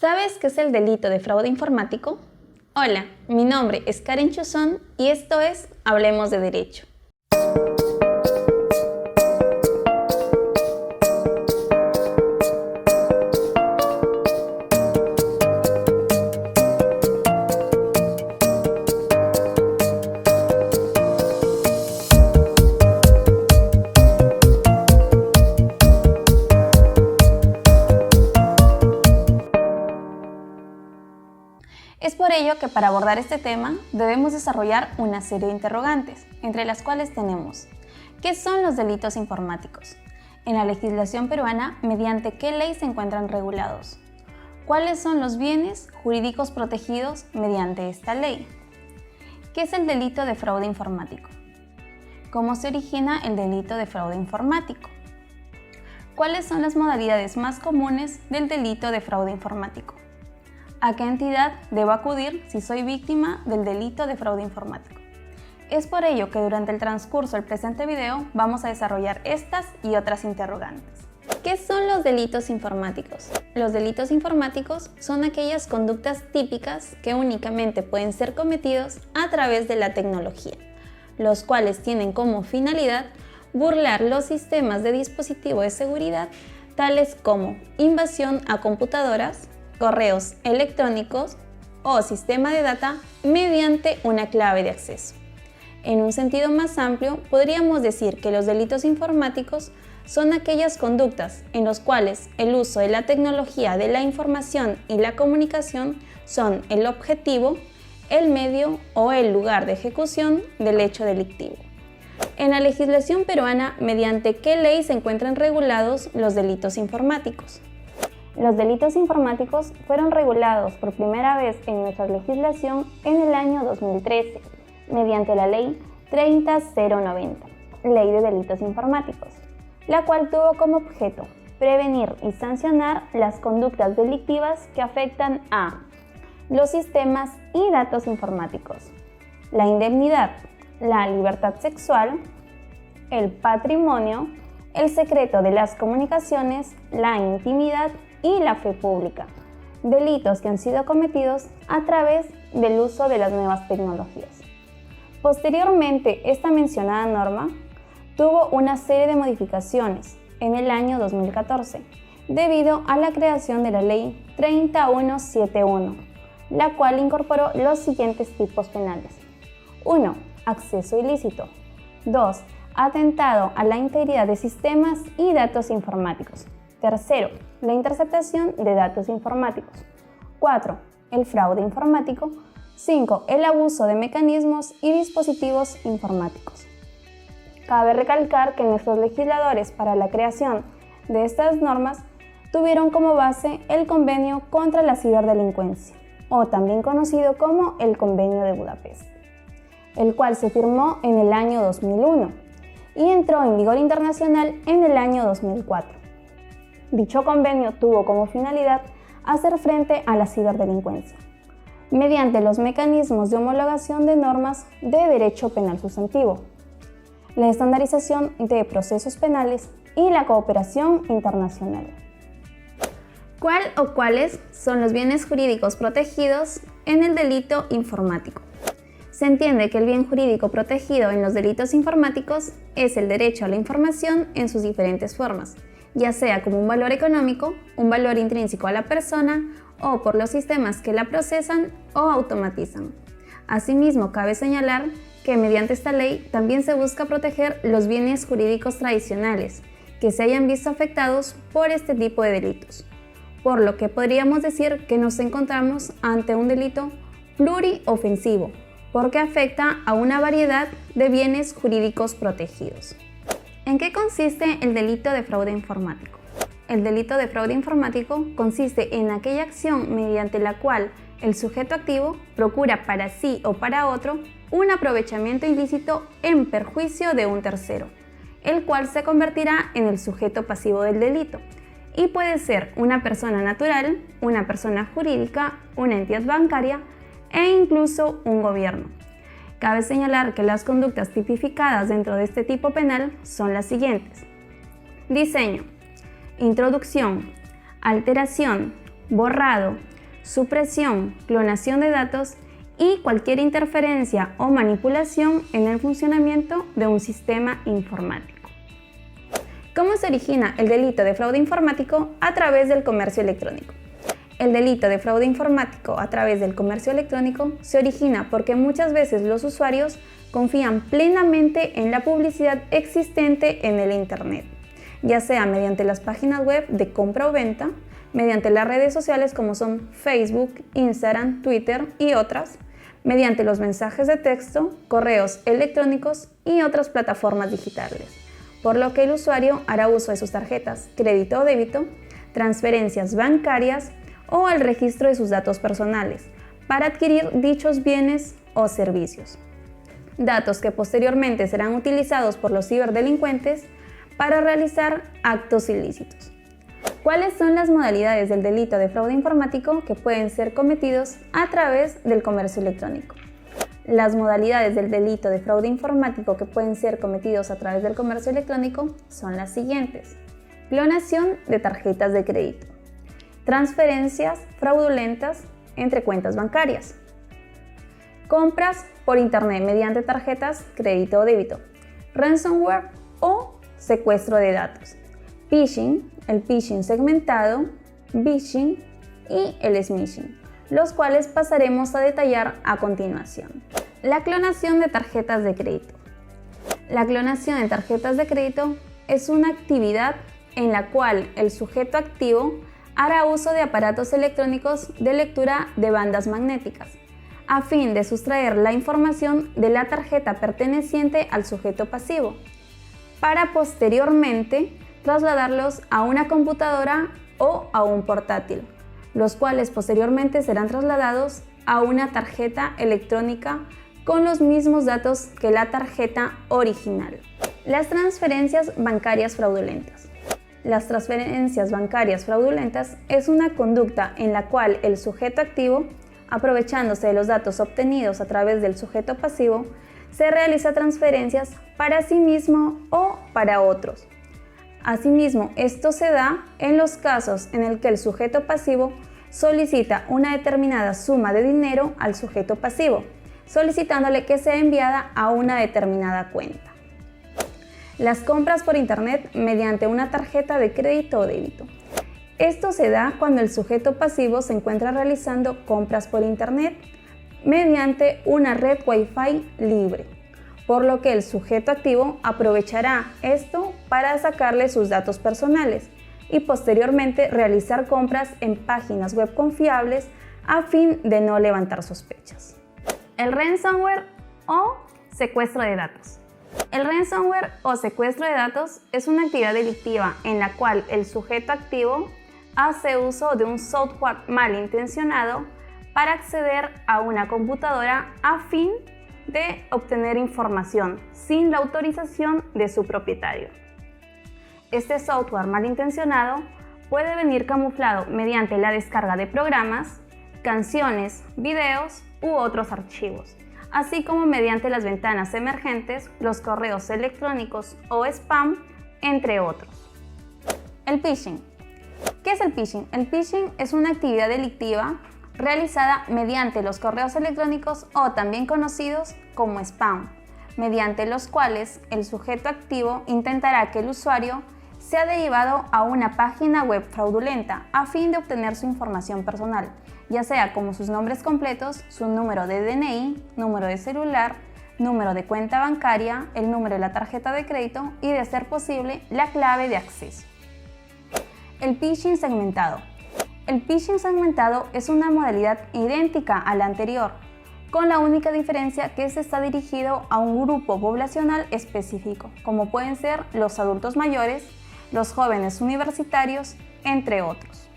¿Sabes qué es el delito de fraude informático? Hola, mi nombre es Karen Chuzón y esto es Hablemos de Derecho. Es por ello que para abordar este tema debemos desarrollar una serie de interrogantes, entre las cuales tenemos: ¿qué son los delitos informáticos? En la legislación peruana, ¿mediante qué ley se encuentran regulados? ¿Cuáles son los bienes jurídicos protegidos mediante esta ley? ¿Qué es el delito de fraude informático? ¿Cómo se origina el delito de fraude informático? ¿Cuáles son las modalidades más comunes del delito de fraude informático? ¿A qué entidad debo acudir si soy víctima del delito de fraude informático? Es por ello que durante el transcurso del presente video vamos a desarrollar estas y otras interrogantes. ¿Qué son los delitos informáticos? Los delitos informáticos son aquellas conductas típicas que únicamente pueden ser cometidos a través de la tecnología, los cuales tienen como finalidad burlar los sistemas de dispositivo de seguridad, tales como invasión a computadoras, correos electrónicos o sistema de data mediante una clave de acceso. En un sentido más amplio, podríamos decir que los delitos informáticos son aquellas conductas en las cuales el uso de la tecnología de la información y la comunicación son el objetivo, el medio o el lugar de ejecución del hecho delictivo. En la legislación peruana, ¿mediante qué ley se encuentran regulados los delitos informáticos? Los delitos informáticos fueron regulados por primera vez en nuestra legislación en el año 2013, mediante la Ley 30090, Ley de Delitos Informáticos, la cual tuvo como objeto prevenir y sancionar las conductas delictivas que afectan a los sistemas y datos informáticos, la indemnidad, la libertad sexual, el patrimonio, el secreto de las comunicaciones, la intimidad y la fe pública, delitos que han sido cometidos a través del uso de las nuevas tecnologías. Posteriormente, esta mencionada norma tuvo una serie de modificaciones en el año 2014, debido a la creación de la Ley 30171, la cual incorporó los siguientes tipos penales. 1. Acceso ilícito. 2. Atentado a la integridad de sistemas y datos informáticos. Tercero, la interceptación de datos informáticos. 4. El fraude informático. 5. El abuso de mecanismos y dispositivos informáticos. Cabe recalcar que nuestros legisladores para la creación de estas normas tuvieron como base el Convenio contra la Ciberdelincuencia, o también conocido como el Convenio de Budapest, el cual se firmó en el año 2001 y entró en vigor internacional en el año 2004. Dicho convenio tuvo como finalidad hacer frente a la ciberdelincuencia, mediante los mecanismos de homologación de normas de derecho penal sustantivo, la estandarización de procesos penales y la cooperación internacional. ¿Cuál o cuáles son los bienes jurídicos protegidos en el delito informático? Se entiende que el bien jurídico protegido en los delitos informáticos es el derecho a la información en sus diferentes formas, ya sea como un valor económico, un valor intrínseco a la persona o por los sistemas que la procesan o automatizan. Asimismo, cabe señalar que mediante esta ley también se busca proteger los bienes jurídicos tradicionales que se hayan visto afectados por este tipo de delitos, por lo que podríamos decir que nos encontramos ante un delito pluriofensivo, porque afecta a una variedad de bienes jurídicos protegidos. ¿En qué consiste el delito de fraude informático? El delito de fraude informático consiste en aquella acción mediante la cual el sujeto activo procura para sí o para otro un aprovechamiento ilícito en perjuicio de un tercero, el cual se convertirá en el sujeto pasivo del delito, y puede ser una persona natural, una persona jurídica, una entidad bancaria e incluso un gobierno. Cabe señalar que las conductas tipificadas dentro de este tipo penal son las siguientes: diseño, introducción, alteración, borrado, supresión, clonación de datos y cualquier interferencia o manipulación en el funcionamiento de un sistema informático. ¿Cómo se origina el delito de fraude informático a través del comercio electrónico? El delito de fraude informático a través del comercio electrónico se origina porque muchas veces los usuarios confían plenamente en la publicidad existente en el Internet, ya sea mediante las páginas web de compra o venta, mediante las redes sociales como son Facebook, Instagram, Twitter y otras, mediante los mensajes de texto, correos electrónicos y otras plataformas digitales, por lo que el usuario hará uso de sus tarjetas, crédito o débito, transferencias bancarias o el registro de sus datos personales para adquirir dichos bienes o servicios. Datos que posteriormente serán utilizados por los ciberdelincuentes para realizar actos ilícitos. ¿Cuáles son las modalidades del delito de fraude informático que pueden ser cometidos a través del comercio electrónico? Las modalidades del delito de fraude informático que pueden ser cometidos a través del comercio electrónico son las siguientes: clonación de tarjetas de crédito, transferencias fraudulentas entre cuentas bancarias, compras por internet mediante tarjetas crédito o débito, ransomware o secuestro de datos, phishing, el phishing segmentado, vishing y el smishing, los cuales pasaremos a detallar a continuación. La clonación de tarjetas de crédito. La clonación de tarjetas de crédito es una actividad en la cual el sujeto activo hará uso de aparatos electrónicos de lectura de bandas magnéticas, a fin de sustraer la información de la tarjeta perteneciente al sujeto pasivo, para posteriormente trasladarlos a una computadora o a un portátil, los cuales posteriormente serán trasladados a una tarjeta electrónica con los mismos datos que la tarjeta original. Las transferencias bancarias fraudulentas. Las transferencias bancarias fraudulentas es una conducta en la cual el sujeto activo, aprovechándose de los datos obtenidos a través del sujeto pasivo, se realiza transferencias para sí mismo o para otros. Asimismo, esto se da en los casos en el que el sujeto pasivo solicita una determinada suma de dinero al sujeto pasivo, solicitándole que sea enviada a una determinada cuenta. Las compras por internet mediante una tarjeta de crédito o débito. Esto se da cuando el sujeto pasivo se encuentra realizando compras por internet mediante una red Wi-Fi libre, por lo que el sujeto activo aprovechará esto para sacarle sus datos personales y posteriormente realizar compras en páginas web confiables a fin de no levantar sospechas. El ransomware o secuestro de datos. El ransomware o secuestro de datos es una actividad delictiva en la cual el sujeto activo hace uso de un software malintencionado para acceder a una computadora a fin de obtener información sin la autorización de su propietario. Este software malintencionado puede venir camuflado mediante la descarga de programas, canciones, videos u otros archivos, así como mediante las ventanas emergentes, los correos electrónicos o spam, entre otros. El phishing. ¿Qué es el phishing? El phishing es una actividad delictiva realizada mediante los correos electrónicos o también conocidos como spam, mediante los cuales el sujeto activo intentará que el usuario sea derivado a una página web fraudulenta a fin de obtener su información personal, ya sea como sus nombres completos, su número de DNI, número de celular, número de cuenta bancaria, el número de la tarjeta de crédito y, de ser posible, la clave de acceso. El phishing segmentado. El phishing segmentado es una modalidad idéntica a la anterior, con la única diferencia que este está dirigido a un grupo poblacional específico, como pueden ser los adultos mayores, los jóvenes universitarios, entre otros.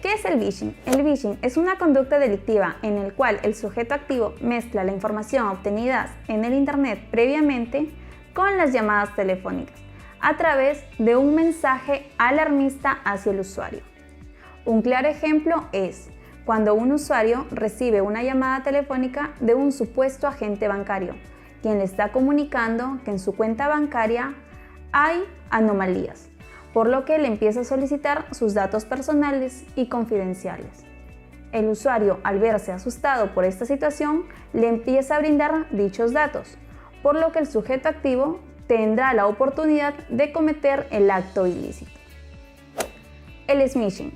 ¿Qué es el phishing? El phishing es una conducta delictiva en el cual el sujeto activo mezcla la información obtenida en el Internet previamente con las llamadas telefónicas, a través de un mensaje alarmista hacia el usuario. Un claro ejemplo es cuando un usuario recibe una llamada telefónica de un supuesto agente bancario, quien le está comunicando que en su cuenta bancaria hay anomalías, por lo que le empieza a solicitar sus datos personales y confidenciales. El usuario, al verse asustado por esta situación, le empieza a brindar dichos datos, por lo que el sujeto activo tendrá la oportunidad de cometer el acto ilícito. El smishing.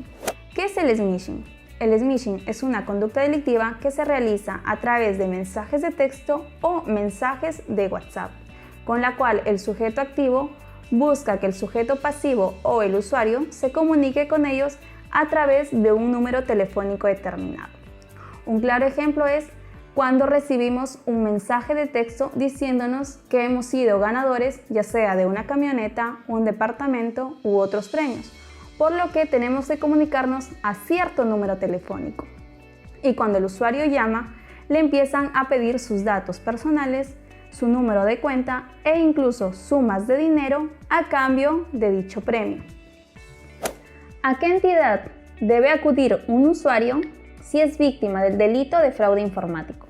¿Qué es el smishing? El smishing es una conducta delictiva que se realiza a través de mensajes de texto o mensajes de WhatsApp, con la cual el sujeto activo busca que el sujeto pasivo o el usuario se comunique con ellos a través de un número telefónico determinado. Un claro ejemplo es cuando recibimos un mensaje de texto diciéndonos que hemos sido ganadores, ya sea de una camioneta, un departamento u otros premios, por lo que tenemos que comunicarnos a cierto número telefónico. Y cuando el usuario llama, le empiezan a pedir sus datos personales, su número de cuenta e incluso sumas de dinero a cambio de dicho premio. ¿A qué entidad debe acudir un usuario si es víctima del delito de fraude informático?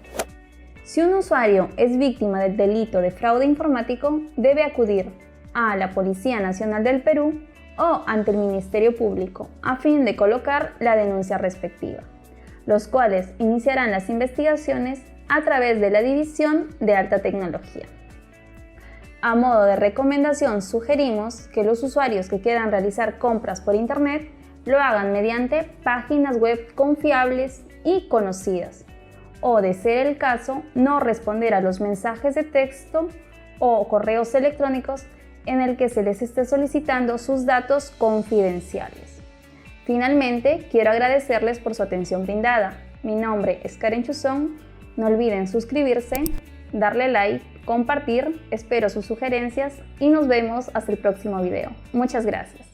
Si un usuario es víctima del delito de fraude informático, debe acudir a la Policía Nacional del Perú o ante el Ministerio Público a fin de colocar la denuncia respectiva, los cuales iniciarán las investigaciones a través de la División de Alta Tecnología. A modo de recomendación, sugerimos que los usuarios que quieran realizar compras por Internet lo hagan mediante páginas web confiables y conocidas, o de ser el caso, no responder a los mensajes de texto o correos electrónicos en el que se les esté solicitando sus datos confidenciales. Finalmente, quiero agradecerles por su atención brindada. Mi nombre es Karen Chuzón. No olviden suscribirse, darle like, compartir, espero sus sugerencias y nos vemos hasta el próximo video. Muchas gracias.